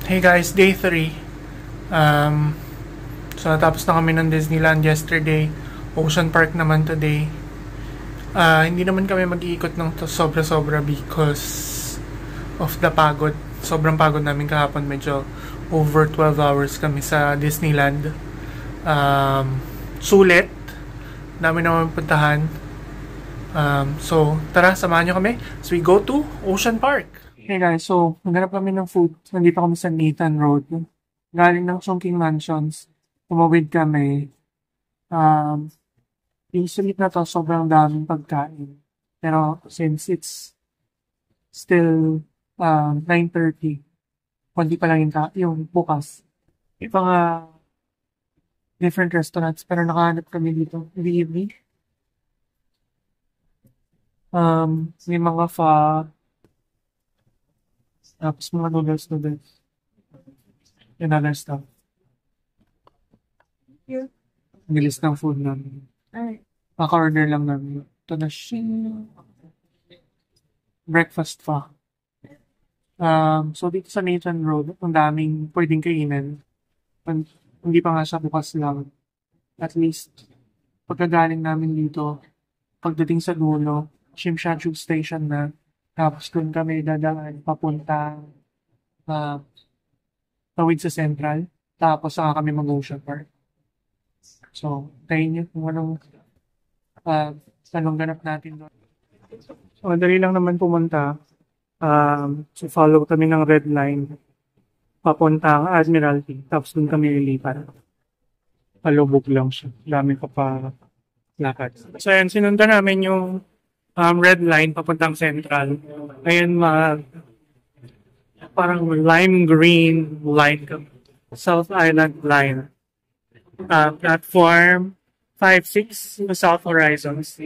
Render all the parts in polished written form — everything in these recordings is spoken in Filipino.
Hey guys, day 3. So natapos na kami ng Disneyland yesterday. Ocean Park naman today. Hindi naman kami mag-iikot ng sobra-sobra because of the pagod. Sobrang pagod namin kahapon. Medyo over 12 hours kami sa Disneyland. Sulit. Dami naman puntahan. So, tara, samahan nyo kami as we go to Ocean Park. Hey guys, so, naghanap kami ng food. Nandito kami sa Nathan Road. Galing ng Chongqing Mansions. Tumawid kami. Yung street na to, sobrang daming pagkain. Pero, since it's still 9:30, konti pa lang yung bukas. May mga different restaurants, pero nakahanap kami dito in the evening. May mga pho, tapos mga noodles, and other stuff. Yeah. Nilis ng food namin. Alright. Maka-order lang namin. Ito na siya. Breakfast pho. So dito sa Nathan Road, ang daming pwedeng kainan. Hindi pa nga siya bukas lang. At least, pagkagaling namin dito, pagdating sa dulo, Shimsha Tube Station na, tapos doon kami dadaan papunta tawid sa Central. Tapos saka kami mag-Ocean Park. So, tayo nyo kung anong ganap natin doon. So, madali lang naman pumunta. So, follow kami ng red line. Papunta ang Admiralty. Tapos doon kami lilipat. Palubog lang siya. Dami ko pa lakad. So, ayan, sinundan namin yung red line papuntang Central. Ayan, parang lime green line. South Island line. Platform 5-6 South Horizons.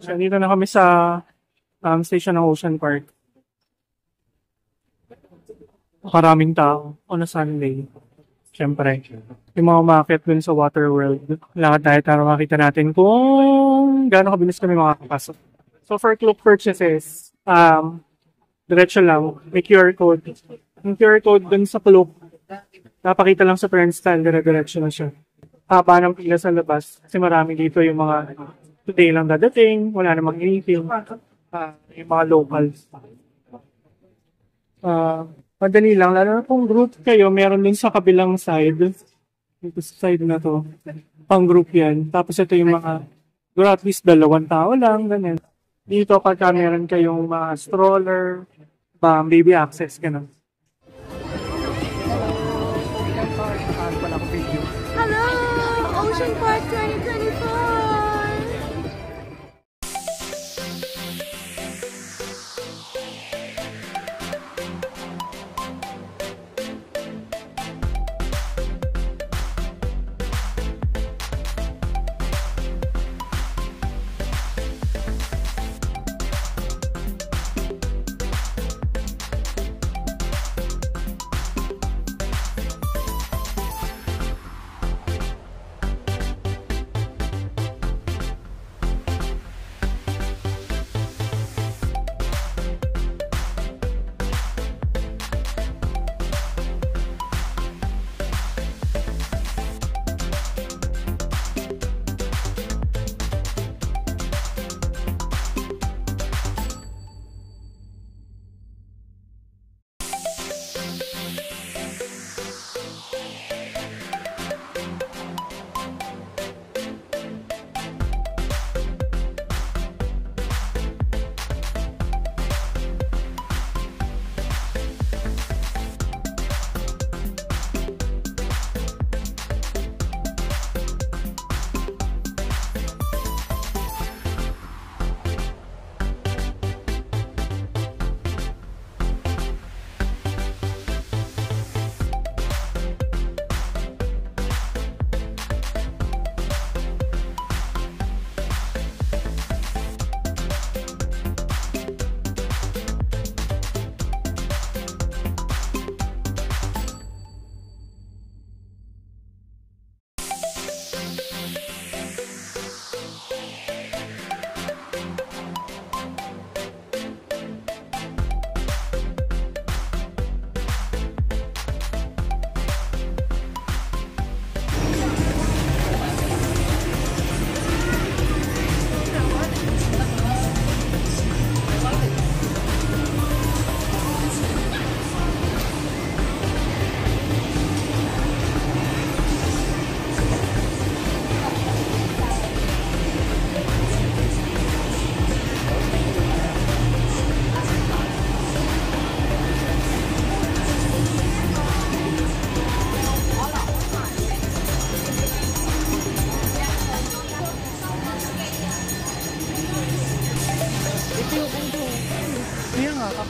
So, dito na kami sa station ng Ocean Park. Maraming tao on a Sunday. Siyempre, yung mga umakit dun sa Water World. Lakad tayo para makita natin kung gaano kabilis kami makakapasok. So for Klook purchases, diretso lang, may QR code. Yung QR code dun sa Klook, napakita lang sa turnstile, diretso na siya. Haba ng pila sa labas, kasi marami dito yung mga today lang dadating, wala namang anything, yung mga locals. Madali lang, lalo na kung group kayo, meron din sa kabilang side. Dito sa side na to. Pang group yan. Tapos ito yung mga, siguro at least 2 tao lang, ganyan. Dito pagka meron kayong mga stroller, baby access, gano'n. Hello! Ocean Park 2024!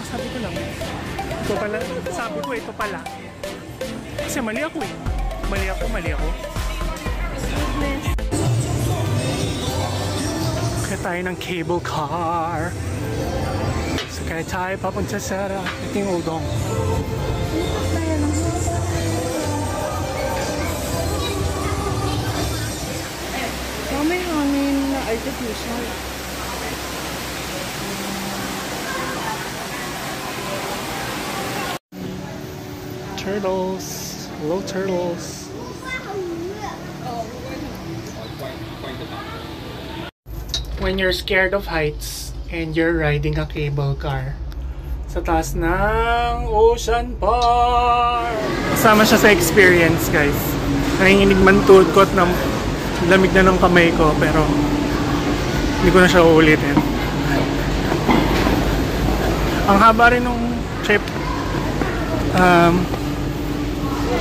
Sabi ko lang. Ito pala. Sabi ko, ito pala. Kasi mali ako eh. Mali ako. Kaya tayo ng cable car. So kaya tayo papunta sa ating udong. May hangin na artificial. Turtles. Hello, turtles. When you're scared of heights and you're riding a cable car sa taas ng Ocean Park. Kasama siya sa experience, guys. Nanginginig man tuhod ko at lamig na ng kamay ko, pero hindi ko na siya uulitin. Ang haba rin nung trip.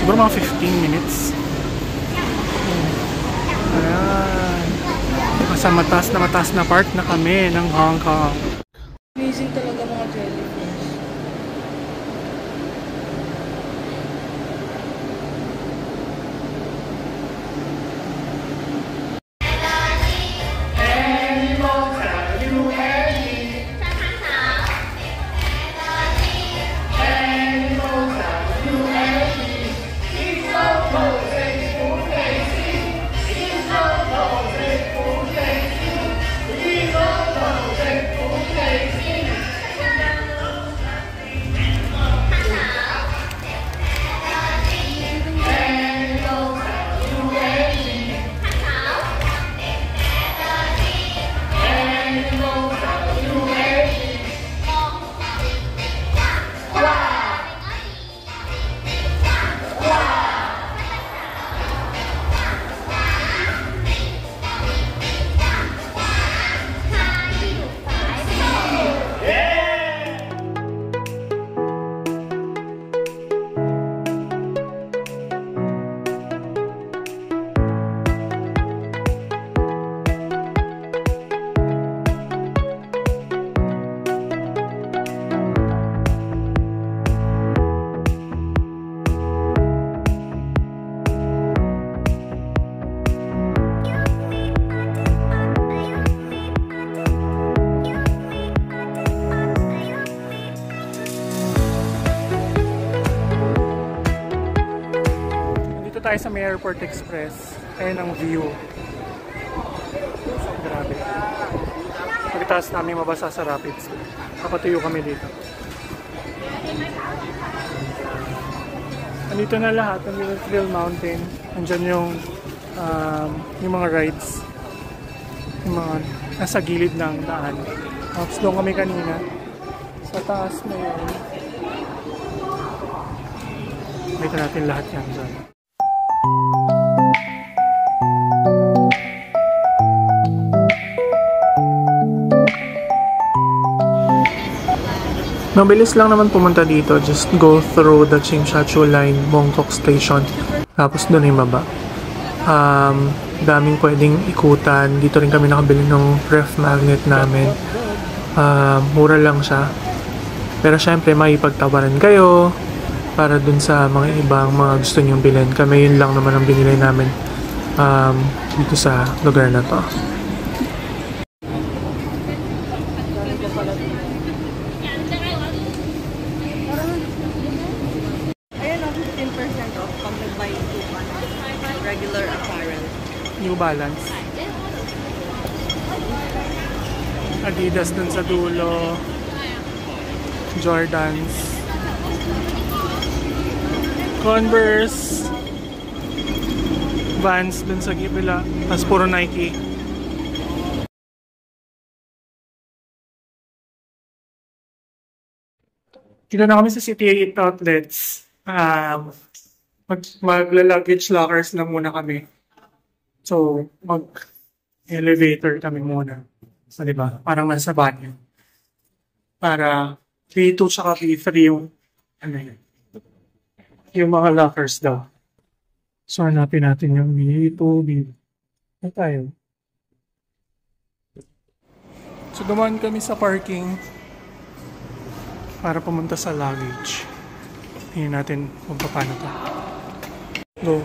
Siguro mga 15 minutes. Ayan. Nasa mataas na part na kami ng Hong Kong. Amazing talaga mga jellyfish. Tayo sa may Airport Express. Ayan ang view. Grabe. Pagkatapos namin mabasa sa Rapids. Kapatuyo kami dito. Andito na lahat. Andito yung Thrill Mountain. Andyan yung mga rides. Yung mga nasa gilid ng daan. Tapos doon kami kanina. Sa taas na yun. Dito natin lahat yan dyan. Mabilis lang naman pumunta dito. Just go through the Chimshachu Line, Bangkok Station. Tapos doon ay baba. Daming pwedeng ikutan. Dito rin kami nakabili ng ref magnet namin. Mura lang siya. Pero syempre, makipagtawaran kayo para dun sa mga ibang mga gusto nyong bilhin. Kami yun lang naman ang binili namin dito sa lugar na to. Regular apparel. New Balance. Adidas dun sa dulo. Jordans. Converse. Vans dun sa gibila. Tapos puro Nike. Dito na kami sa City 8 outlets. Magla-luggage lockers lang muna kami. So, mag-elevator kami muna. So, diba? Parang nasa banyo. Para B2 tsaka B3 yung yung mga lockers daw. So, hanapin natin yung B2, B3. Ano tayo? So, dumaan kami sa parking. para pumunta sa luggage. Tingnan natin kung paano to. Go.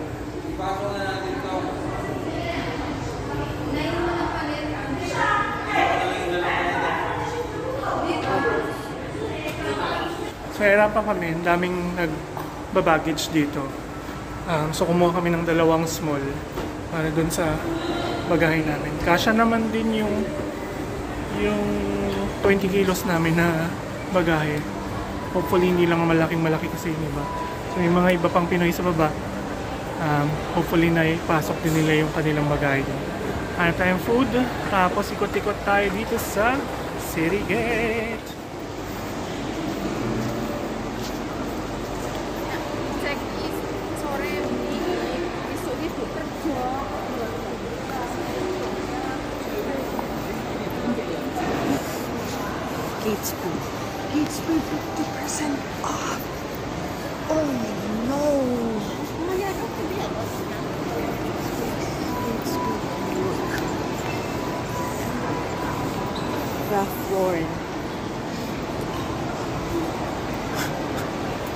So, hirapan kami. Ang daming nagbabaggage dito. So, kumuha kami ng 2 small para dun sa bagahe namin. Kasya naman din yung 20 kilos namin na bagahe. Hopefully, hindi lang malaki kasi yung iba. So, yung mga iba pang Pinoy sa baba, hopefully na ipasok din nila yung kanilang bagahe. Hanap tayong food, tapos ikot-ikot tayo dito sa City Gate. Gates food. Gates food 50% off. Oh no. Gates food. Ralph Lauren.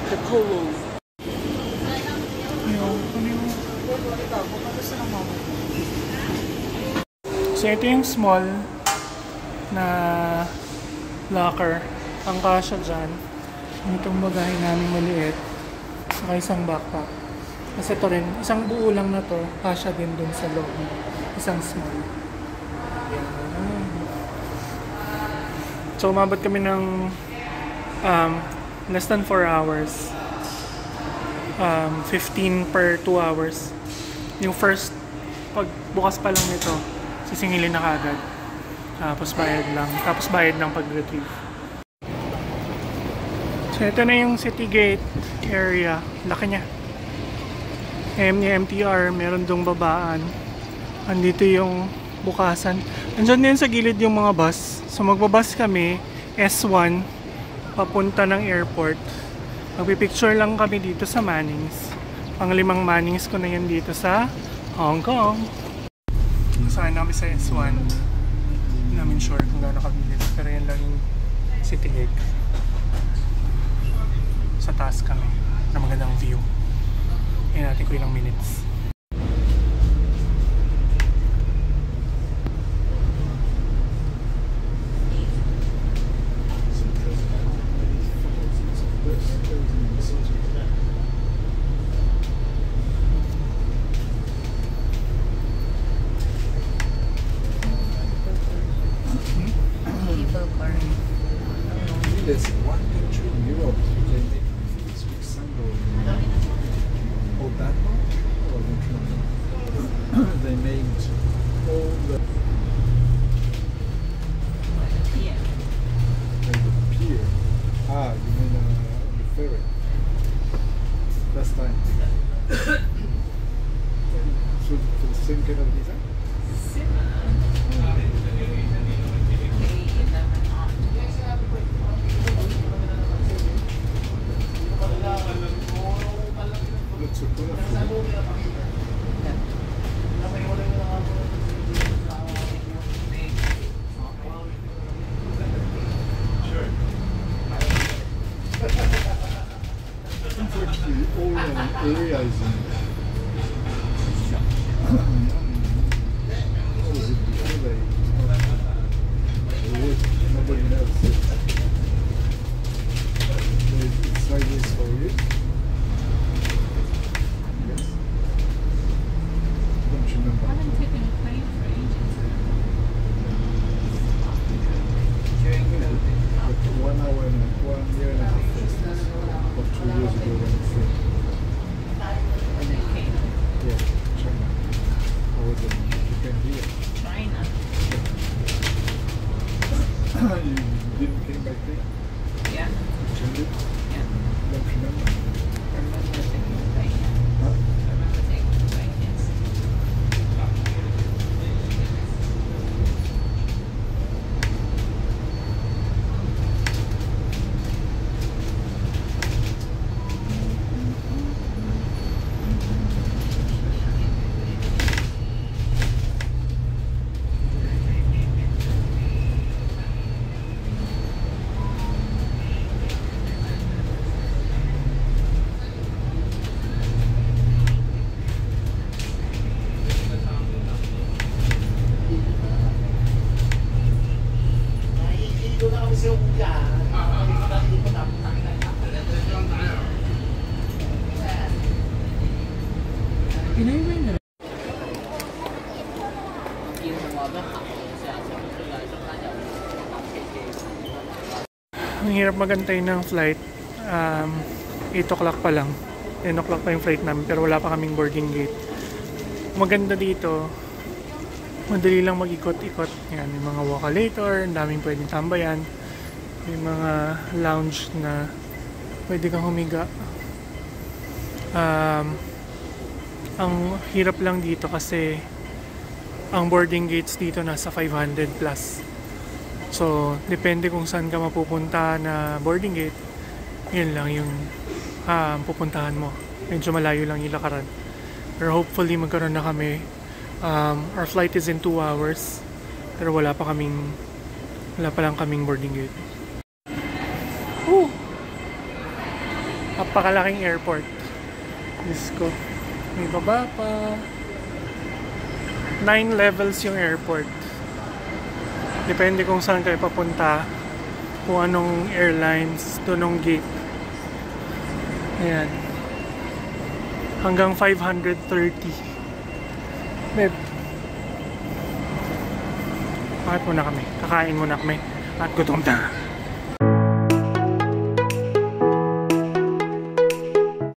The Polo. So ito yung small na locker. Ang kasya dyan. Itong bagahe namin maliit. Saka isang backpack. Kasi ito rin, isang buo lang na to. Kasya din dun sa loob. Isang small. So umabot kami ng less than 4 hours. 15 per 2 hours. Yung first, pagbukas pa lang nito, sisingilin na kagad. Tapos bayad lang. Tapos bayad lang pag-retrieve. So ito na yung City Gate area. Laki niya. MTR, meron dong babaan. Andito yung bukasan. Andyan din sa gilid yung mga bus. So magbabas kami, S1, papunta ng airport. Magpipicture lang kami dito sa Mannings. Pang 5 Mannings ko na yan dito sa Hong Kong. Saan namin sa S1. Hindi namin sure kung gaano kabilis. Pero yan lang yung City Gate. Sa taas kami. Na magandang view. Yan natin ko ilang minutes. There's one country in Europe they make Swiss sandal. Oh, that one? Oh, they made all the pier. Ah, you mean the ferry? Last time. So for the same kind of design? That's so colorful. Actually, all areas in nobody knows. It's like this for you. Yes. Don't you remember? I haven't taken a plane for ages. But 1 hour and 1 year and a half or 2 years ago when it flew. When they came. Yeah, China. I was in Japan here. China. You didn't came back there? Yeah. Actually, Yeah. don't remember. I remember taking a plane. Huh? I remember taking a plane, yes. Ang hirap magantay ng flight. 8 o'clock pa lang. 10 o'clock pa yung flight namin pero wala pa kaming boarding gate. Maganda dito. Madali lang mag-ikot-ikot. Yan, may mga walkalator, ang daming pwedeng tambayan. May mga lounge na pwede kang humiga. Ang hirap lang dito kasi ang boarding gates dito nasa 500 plus. So, depende kung saan ka mapupunta na boarding gate. Yun lang yung pupuntahan mo. Medyo malayo lang yung lakaran. Pero hopefully magkaroon na kami. Our flight is in 2 hours. Pero wala pa lang kaming boarding gate. Woo! Napakalaking airport. Diyos ko. May baba pa. 9 levels yung airport. Depende kung saan kayo papunta. Kung anong airlines, doon gate. Ayan. Hanggang 530. Babe. Bakit muna kami? Kakain muna kami. At gutom na.